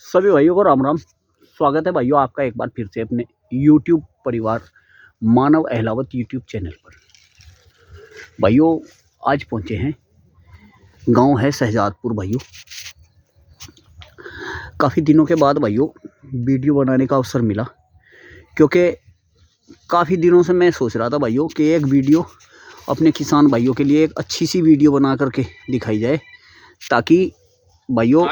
सभी भाइयों को राम राम। स्वागत है भाइयों आपका एक बार फिर से अपने YouTube परिवार मानव अहलावत YouTube चैनल पर। भाइयों आज पहुंचे हैं, गांव है शहजादपुर। भाइयों काफ़ी दिनों के बाद भाइयों वीडियो बनाने का अवसर मिला, क्योंकि काफ़ी दिनों से मैं सोच रहा था भाइयों कि एक वीडियो अपने किसान भाइयों के लिए एक अच्छी सी वीडियो बना करके दिखाई जाए, ताकि भाइयों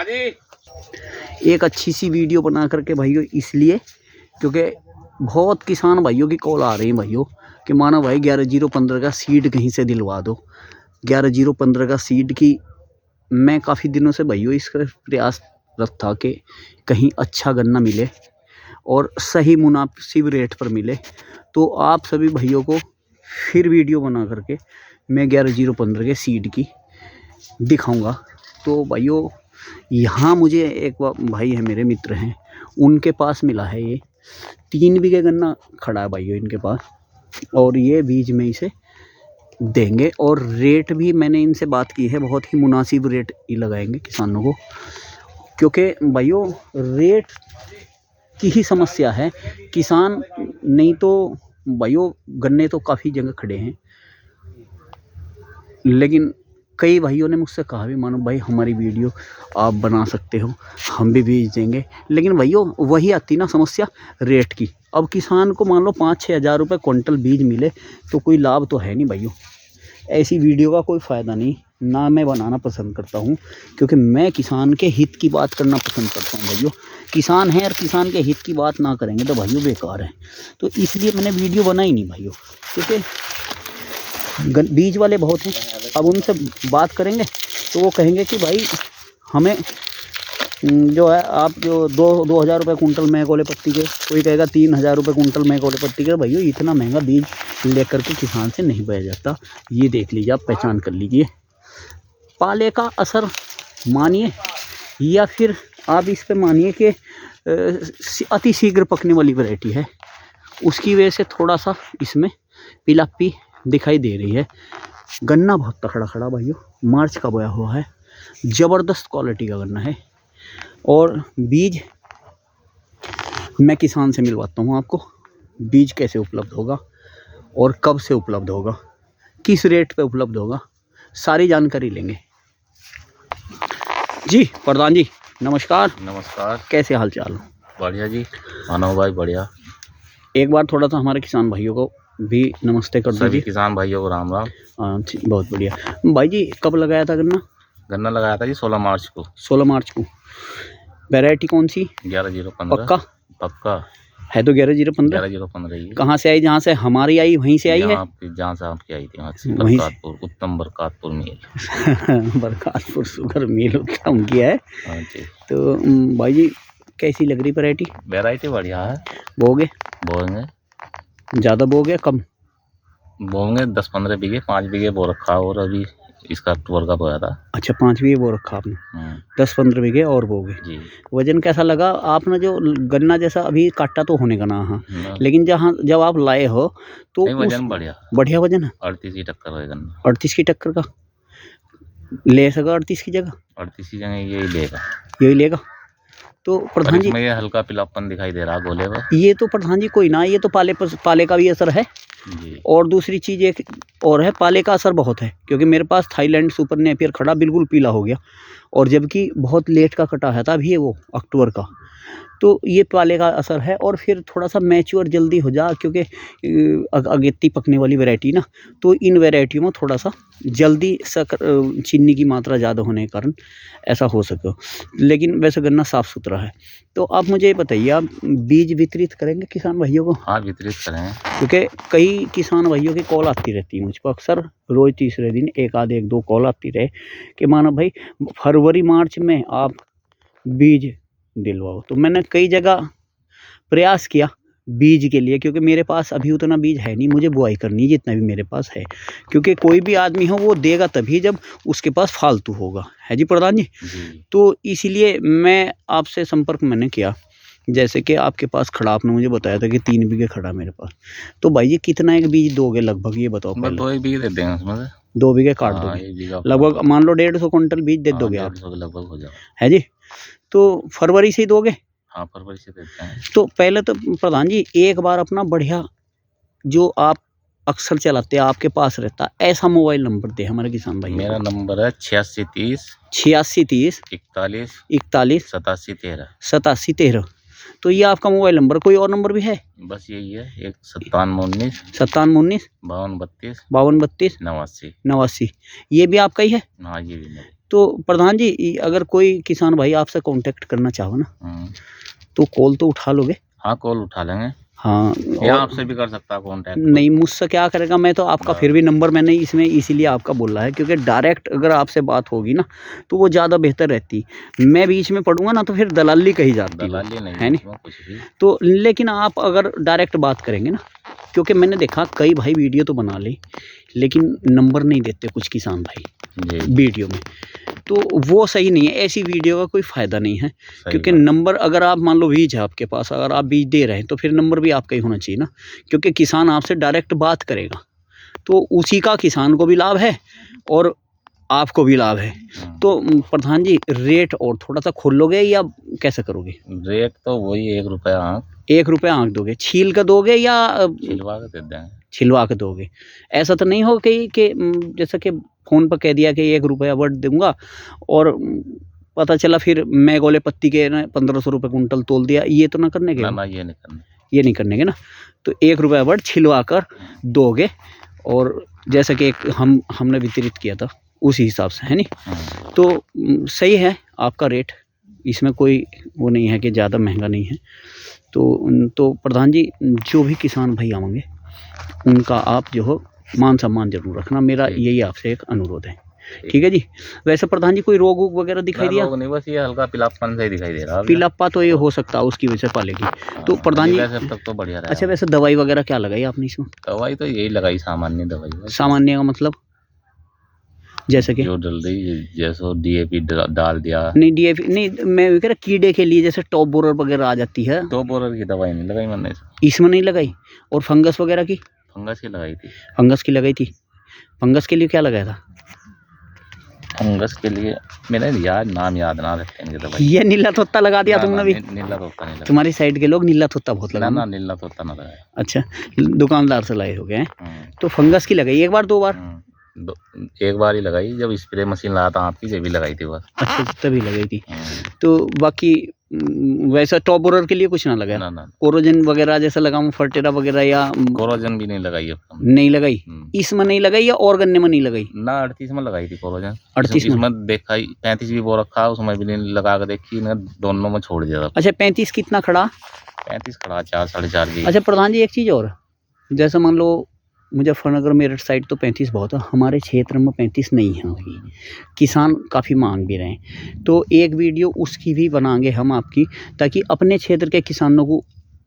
एक अच्छी सी वीडियो बना करके भाइयों, इसलिए क्योंकि बहुत किसान भाइयों की कॉल आ रही है भाइयों कि माना भाई 11015 का सीड कहीं से दिलवा दो। 11015 का सीड की मैं काफ़ी दिनों से भाइयों इसका प्रयासरत था कि कहीं अच्छा गन्ना मिले और सही मुनासिब रेट पर मिले। तो आप सभी भाइयों को फिर वीडियो बना करके मैं 11015 के सीड की दिखाऊंगा। तो भाइयों यहाँ मुझे एक भाई है, मेरे मित्र हैं, उनके पास मिला है ये 3 बीघे गन्ना खड़ा है भाइयों इनके पास, और ये बीज में इसे देंगे। और रेट भी मैंने इनसे बात की है, बहुत ही मुनासिब रेट ही लगाएंगे किसानों को, क्योंकि भाइयों रेट की ही समस्या है। किसान नहीं तो भाइयों गन्ने तो काफ़ी जगह खड़े हैं, लेकिन कई भाइयों ने मुझसे कहा भी मानो भाई हमारी वीडियो आप बना सकते हो, हम भी भेज देंगे। लेकिन भाइयों वही आती ना समस्या रेट की। अब किसान को मान लो 5-6 हज़ार रुपये क्विंटल बीज मिले तो कोई लाभ तो है नहीं भाइयों। ऐसी वीडियो का कोई फ़ायदा नहीं, ना मैं बनाना पसंद करता हूँ, क्योंकि मैं किसान के हित की बात करना पसंद करता हूँ भाइयों। किसान है और किसान के हित की बात ना करेंगे तो भाइयों बेकार है। तो इसलिए मैंने वीडियो बनाई नहीं भाइयों, क्योंकि बीज वाले बहुत हैं। अब उनसे बात करेंगे तो वो कहेंगे कि भाई हमें जो है आप जो 2,000 रुपये कुंटल मैकोले पत्ती के, कोई कहेगा 3,000 रुपये कुंटल मैकोले पत्ती के। भाइयों इतना महंगा बीज लेकर के किसान से नहीं बेचा जाता, ये देख लीजिए, आप पहचान कर लीजिए। पाले का असर मानिए या फिर आप इस पे मानिए कि अति शीघ्र पकने वाली वैरायटी है, उसकी वजह से थोड़ा सा इसमें पिलापी दिखाई दे रही है। गन्ना बहुत तकड़ा खड़ा भाइयों, मार्च का बोया हुआ है, ज़बरदस्त क्वालिटी का गन्ना है। और बीज मैं किसान से मिलवाता हूँ आपको, बीज कैसे उपलब्ध होगा और कब से उपलब्ध होगा, किस रेट पे उपलब्ध होगा, सारी जानकारी लेंगे। जी प्रधान जी नमस्कार। नमस्कार, कैसे हाल चाल? बढ़िया जी, मानव भाई बढ़िया। एक बार थोड़ा सा हमारे किसान भाइयों को भी नमस्ते कर दीजिए। सभी किसान भाइयों को राम राम। बहुत बढ़िया। भाई जी कब लगाया था गन्ना? गन्ना लगाया था जी 16 मार्च को। 16 मार्च को। वैरायटी कौन सी? 11015। पक्का पक्का है तो 11015। 11015 ही। कहाँ से आई? जहाँ से हमारी आई वहीं से आई है? जहाँ से आपकी आई थी वहाँ से, वहीं बरकातपुर, उत्तम बरकातपुर मिल। बरकातपुर शुगर मिल उत्तम की है। हाँ जी। तो भाई जी कैसी लग रही वैरायटी? वैरायटी बढ़िया है। बोगे? बोएंगे ज़्यादा बोगे कम? बोएंगे 10-15 बीघे, 5 बीघे बो रखा, और अभी इसका अक्टूबर का बोया था। अच्छा 5 बीघे बो रखा आपने, 10-15 बीघे और बोगे जी। वजन कैसा लगा आपने? जो गन्ना जैसा अभी काटा तो होने का ना, हाँ, लेकिन जब आप लाए हो तो वजन बढ़िया वजन है। 38 की टक्कर है गन्ना। 38 की टक्कर का ले सका? 38 की जगह 38 की जगह यही लेगा। तो प्रधान जी ये हल्का पिलापन दिखाई दे रहा गोले पर। ये तो प्रधान जी कोई ना, ये तो पाले का भी असर है जी। और दूसरी चीज़ एक और है, पाले का असर बहुत है, क्योंकि मेरे पास थाईलैंड सुपर नेपियर खड़ा बिल्कुल पीला हो गया, और जबकि बहुत लेट का कटा है था अभी वो अक्टूबर का। तो ये पाले का असर है। और फिर थोड़ा सा मैच्योर जल्दी हो जा, क्योंकि अगेती पकने वाली वैरायटी ना, तो इन वैरायटियों में थोड़ा सा जल्दी चीनी की मात्रा ज़्यादा होने के कारण ऐसा हो सके। लेकिन वैसे गन्ना साफ़ सुथरा है। तो आप मुझे बताइए, आप बीज वितरित करेंगे किसान भाइयों को? हाँ वितरित करें, क्योंकि कई किसान भाइयों की कॉल आती रहती है मुझ पर अक्सर, रोज़ तीसरे दिन एक दो कॉल आती रहे कि मानो भाई फरवरी मार्च में आप बीज दिलवाओ। तो मैंने कई जगह प्रयास किया बीज के लिए, क्योंकि मेरे पास अभी उतना बीज है नहीं, मुझे बुआई करनी है जितना भी मेरे पास है, क्योंकि कोई भी आदमी हो वो देगा तभी जब उसके पास फालतू होगा, है जी प्रधान जी। तो इसीलिए मैं आपसे संपर्क मैंने किया, जैसे कि आपके पास खड़ा, आपने मुझे बताया था कि 3 बीघे खड़ा मेरे पास। तो भाई जी कितना एक बीज दोगे लगभग, ये बताओ पहले। 2 बीघे दे देंगे उसमें से। 2 बीघे काट दोगे, लगभग मान लो 150 कुंटल बीज दे दोगे आप, लगभग हो जाए, है जी। तो फरवरी से ही दोगे? हाँ, फरवरी से देते हैं। तो पहले तो प्रधान जी एक बार अपना बढ़िया जो आप अक्सर चलाते हैं, आपके पास रहता है, ऐसा मोबाइल नंबर दे हमारे किसान भाई। मेरा नंबर है 8630 8630 41 41 87 13। 87 13। तो ये आपका मोबाइल नंबर, कोई और नंबर भी है? बस यही है, एक 9719 9719 5232 5232 89। 89, ये भी आपका ही है? हाँ, ये भी मेरा। तो प्रधान जी अगर कोई किसान भाई आपसे कांटेक्ट करना चाहो ना, तो कॉल तो उठा लोगे? हाँ, कॉल उठा लेंगे। हाँ, या और आपसे भी कर सकता है कॉन्टैक्ट। नहीं, मुझसे क्या करेगा, मैं तो आपका फिर भी नंबर मैंने इसमें इसीलिए आपका बोला है, क्योंकि डायरेक्ट अगर आपसे बात होगी ना तो वो ज़्यादा बेहतर रहती। मैं बीच में पढ़ूंगा ना तो फिर दलाली कही जाती है, दलाली नहीं है नहीं? कुछ भी। तो लेकिन आप अगर डायरेक्ट बात करेंगे ना, क्योंकि मैंने देखा कई भाई वीडियो तो बना ली लेकिन नंबर नहीं देते कुछ किसान भाई वीडियो में, तो वो सही नहीं है। ऐसी वीडियो का कोई फ़ायदा नहीं है, क्योंकि नंबर अगर आप मान लो बीज है आपके पास, अगर आप बीज दे रहे हैं तो फिर नंबर भी आपका ही होना चाहिए ना, क्योंकि किसान आपसे डायरेक्ट बात करेगा तो उसी का किसान को भी लाभ है और आपको भी लाभ है। तो प्रधान जी रेट और थोड़ा सा खोल लोगे या कैसे करोगे? रेट तो वही 1 रुपया आंख। 1 रुपया आंख दोगे? छील कर दोगे या छिलवा के दे देंगे? छिलवा के दोगे। ऐसा तो नहीं हो कि जैसा कि फ़ोन पर कह दिया कि 1 रुपया बढ़ दूंगा और पता चला फिर मैं गोले पत्ती के ना 1500 रुपये कुंटल तोल दिया, ये तो ना करने के? ना, ये नहीं करने। ये नहीं करने के ना। तो 1 रुपया बढ़ छिलवा कर दोगे और जैसा कि एक हमने वितरित किया था उसी हिसाब से, है नहीं? तो सही है आपका रेट, इसमें कोई वो नहीं है कि ज़्यादा महंगा नहीं है। तो प्रधान जी जो भी किसान भाई आएंगे उनका आप जो हो मान सम्मान जरूर रखना, मेरा यही आपसे एक अनुरोध है। ठीक है जी। वैसे प्रधान जी कोई रोग वगैरह दिखाई दिया? नहीं, बस ये हल्का पीलापन से दिखाई दे रहा है। पीलापा तो ये हो सकता है उसकी वजह से पालेगी। तो प्रधान जी वैसे तक तो बढ़िया रहा। अच्छा, वैसे दवाई वगैरह क्या लगाई आपने इसमें? दवाई तो यही लगाई, सामान्य दवाई। सामान्य का मतलब जैसे कि जो डल रही, जैसे डीएपी डाल दिया। नहीं, डीएपी नहीं, मैं कह रहा कीड़े के लिए जैसे टॉप बोरर वगैरह आ जाती है। टॉप बोरर की दवाई नहीं लगाई मैंने इसमें नहीं लगाई। और फंगस वगैरह की? फंगस की लगाई थी। फंगस की लगाई थी। फंगस के लिए क्या लगाया था? फंगस के लिए मेरे नाम याद ना रहते इनके दवाई। ये नीला तोता लगा दिया तुमने भी? नीला तोता नहीं लगा। तुम्हारी साइड के लोग नीला तोता बहुत लगा। ना, नीला तोता ना लगाया। अच्छा, दुकानदार से लाए हो गए। तो फंगस की लगाई एक बार, 2 बार? एक बार ही लगाई, जब स्प्रे मशीन लाया था आपकी, जब भी लगाई थी बस। अच्छा, तभी लगाई थी। तो बाकी वैसा टॉप बोरर के लिए कुछ ना लगाया? ना। कोरोजन वगैरह जैसा लगाऊं, फर्टेरा वगैरह या? कोरोजन भी नहीं लगाई अब। नहीं लगाई? इसमें नहीं लगाई या और गन्ने में नहीं लगाई? ना, 38 में लगाई थी कोरोजन। 38 में देखा, 35 भी बो रखा, उसमें भी नहीं लगा के देखी ना, दोनों में छोड़ दिया। अच्छा, 35 कितना खड़ा? 35 खड़ा, 4 साढ़े 4 की। अच्छा प्रधान जी एक चीज़ और, जैसे मान लो मुजफ्फरनगर मेरठ साइड तो 35 बहुत है, हमारे क्षेत्र में 35 नहीं है अभी, किसान काफ़ी मांग भी रहे हैं। तो एक वीडियो उसकी भी बनाएंगे हम आपकी, ताकि अपने क्षेत्र के किसानों को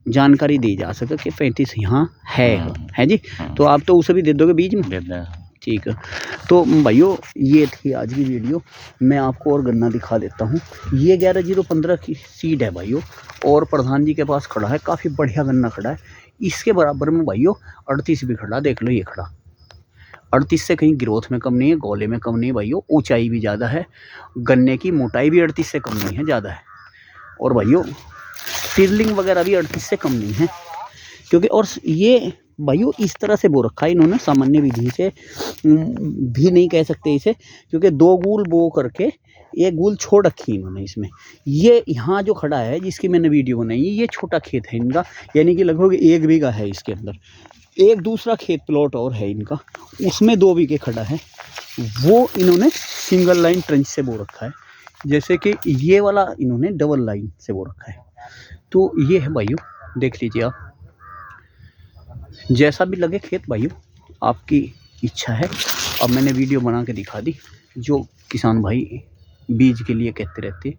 जानकारी दी जा सके कि 35 यहाँ है जी। तो आप तो उसे भी दे दोगे बीज में? दे दें। ठीक है। तो भाइयों ये थी आज की वीडियो। मैं आपको और गन्ना दिखा देता हूँ। ये 11015 की सीड है भाइयों, और प्रधान जी के पास खड़ा है, काफ़ी बढ़िया गन्ना खड़ा है। इसके बराबर में भाइयों 38 भी खड़ा, देख लो ये खड़ा। 38 से कहीं ग्रोथ में कम नहीं है, गोले में कम नहीं है भाइयों, ऊंचाई भी ज़्यादा है, गन्ने की मोटाई भी 38 से कम नहीं है, ज़्यादा है। और भाइयों टिरलिंग वगैरह भी 38 से कम नहीं है, क्योंकि और ये भाइयों इस तरह से बो रखा है इन्होंने, सामान्य विधि से भी नहीं कह सकते इसे, क्योंकि 2 गूल बो करके 1 गूल छोड़ रखी इन्होंने इसमें। ये यहाँ जो खड़ा है जिसकी मैंने वीडियो बनाई है, ये छोटा खेत है इनका, यानी कि लगभग 1 बीघा है इसके अंदर। एक दूसरा खेत प्लॉट और है इनका, उसमें 2 बीघे खड़ा है, वो इन्होंने सिंगल लाइन ट्रेंच से बो रखा है, जैसे कि ये वाला इन्होंने डबल लाइन से बो रखा है। तो ये है भाइयों, देख लीजिए आप, जैसा भी लगे खेत भाइयों आपकी इच्छा है। अब मैंने वीडियो बना के दिखा दी, जो किसान भाई बीज के लिए कहते रहते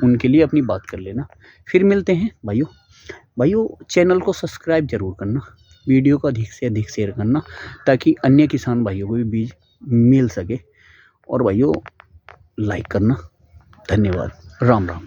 उनके लिए अपनी बात कर लेना। फिर मिलते हैं भाइयों चैनल को सब्सक्राइब जरूर करना, वीडियो को अधिक से अधिक शेयर करना, ताकि अन्य किसान भाइयों को भी बीज मिल सके। और भाइयों लाइक करना। धन्यवाद। राम राम।